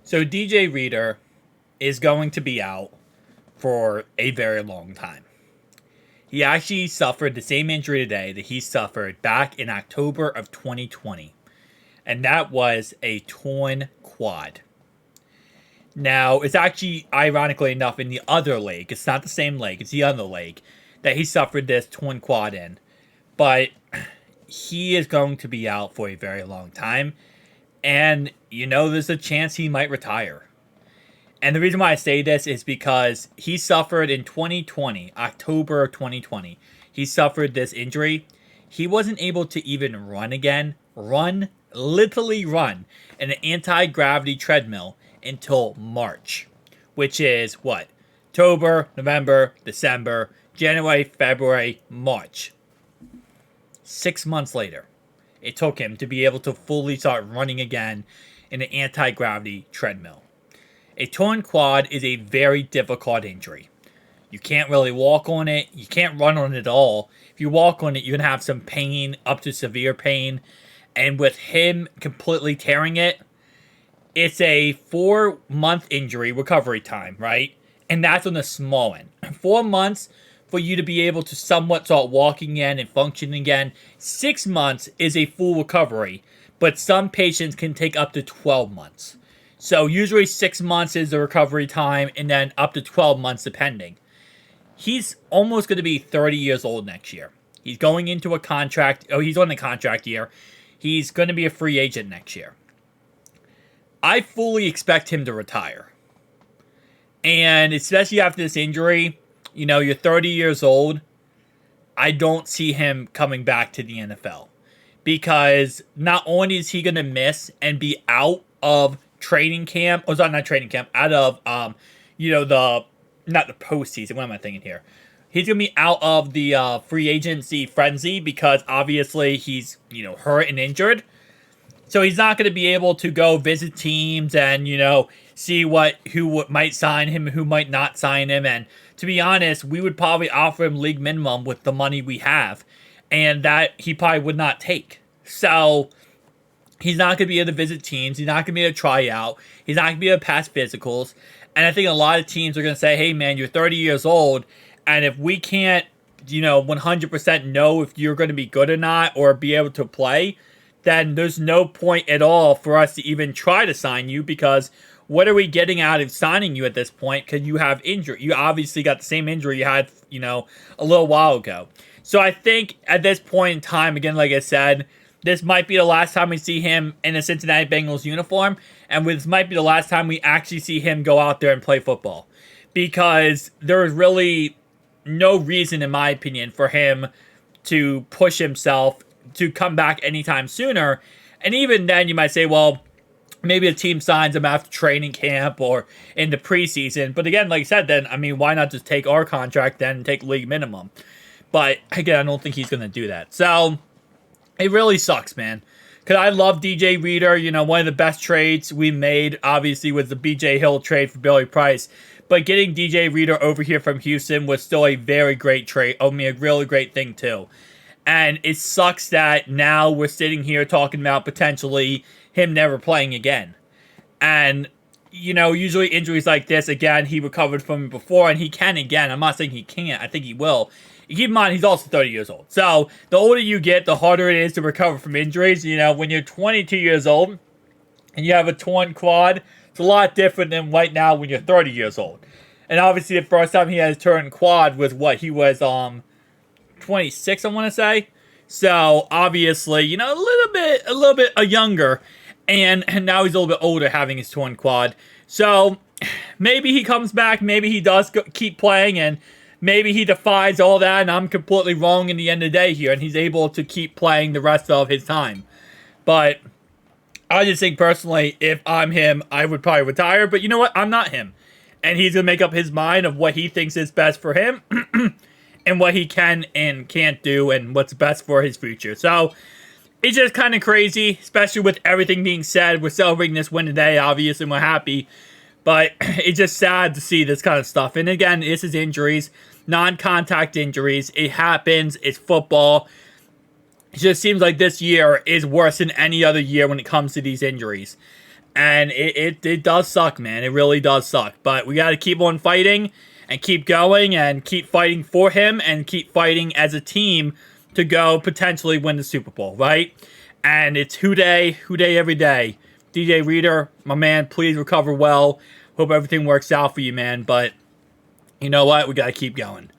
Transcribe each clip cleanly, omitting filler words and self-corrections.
So DJ Reader is going to be out for a very long time. He actually suffered the same injury today that he suffered back in October of 2020, and that was a torn quad. Now, it's actually, ironically enough, in the other leg. It's not the same leg, it's the other leg that he suffered this torn quad in. But he is going to be out for a very long time, and there's a chance he might retire. And the reason why I say this is because he suffered in 2020, October of 2020. He suffered this injury. He wasn't able to even run again. Literally run, in an anti-gravity treadmill until March. Which is what? October, November, December, January, February, March. 6 months later, it took him to be able to fully start running again in an anti-gravity treadmill. A torn quad is a very difficult injury. You can't really walk on it. You can't run on it at all. If you walk on it, you're going to have some pain, up to severe pain. And with him completely tearing it, it's a 4-month injury recovery time, right? And that's on the small end. 4 months for you to be able to somewhat start walking again and functioning again. 6 months is a full recovery, but some patients can take up to 12 months. So usually 6 months is the recovery time, and then up to 12 months depending. He's almost going to be 30 years old next year. He's going into a contract. Oh, he's on the contract year. He's going to be a free agent next year. I fully expect him to retire. And especially after this injury, you're 30 years old. I don't see him coming back to the NFL. Because not only is he going to miss and be out of training camp, not training camp, out of, not the postseason, what am I thinking here? He's going to be out of the free agency frenzy because obviously he's, hurt and injured. So he's not going to be able to go visit teams and, see who might sign him, who might not sign him. And to be honest, we would probably offer him league minimum with the money we have. And that he probably would not take. So he's not going to be able to visit teams. He's not going to be able to try out. He's not going to be able to pass physicals. And I think a lot of teams are going to say, hey, man, you're 30 years old. And if we can't, 100% know if you're going to be good or not or be able to play, then there's no point at all for us to even try to sign you because what are we getting out of signing you at this point? Because you have injury. You obviously got the same injury you had, a little while ago. So I think at this point in time, again, like I said, this might be the last time we see him in a Cincinnati Bengals uniform, and this might be the last time we actually see him go out there and play football. Because there is really no reason, in my opinion, for him to push himself to come back anytime sooner. And even then, you might say, well, maybe a team signs him after training camp or in the preseason. But again, like I said, then, why not just take our contract then and take league minimum? But again, I don't think he's going to do that. So it really sucks, man. Because I love DJ Reader. One of the best trades we made, obviously, was the BJ Hill trade for Billy Price. But getting DJ Reader over here from Houston was still a very great trade. A really great thing, too. And it sucks that now we're sitting here talking about potentially him never playing again. And, usually injuries like this, again, he recovered from it before, and he can again. I'm not saying he can't. I think he will. Keep in mind, he's also 30 years old. So, the older you get, the harder it is to recover from injuries. When you're 22 years old and you have a torn quad, it's a lot different than right now when you're 30 years old. And obviously, the first time he had his torn quad was he was 26, I want to say. So, obviously, a little bit younger. And now he's a little bit older having his torn quad. So, maybe he comes back. Maybe he does keep playing. And maybe he defies all that. And I'm completely wrong in the end of the day here. And he's able to keep playing the rest of his time. But I just think personally, if I'm him, I would probably retire. But you know what? I'm not him. And he's going to make up his mind of what he thinks is best for him. And what he can and can't do and what's best for his future. So, it's just kind of crazy, especially with everything being said. We're celebrating this win today, obviously, and we're happy. But it's just sad to see this kind of stuff. And again, this is injuries, non-contact injuries. It happens. It's football. It just seems like this year is worse than any other year when it comes to these injuries. And it does suck, man. It really does suck. But we got to keep on fighting and keep going and keep fighting for him and keep fighting as a team to go potentially win the Super Bowl, right? And it's Who Day every day. DJ Reader, my man, please recover well. Hope everything works out for you, man. But you know what? We got to keep going.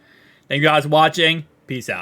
Thank you guys for watching. Peace out.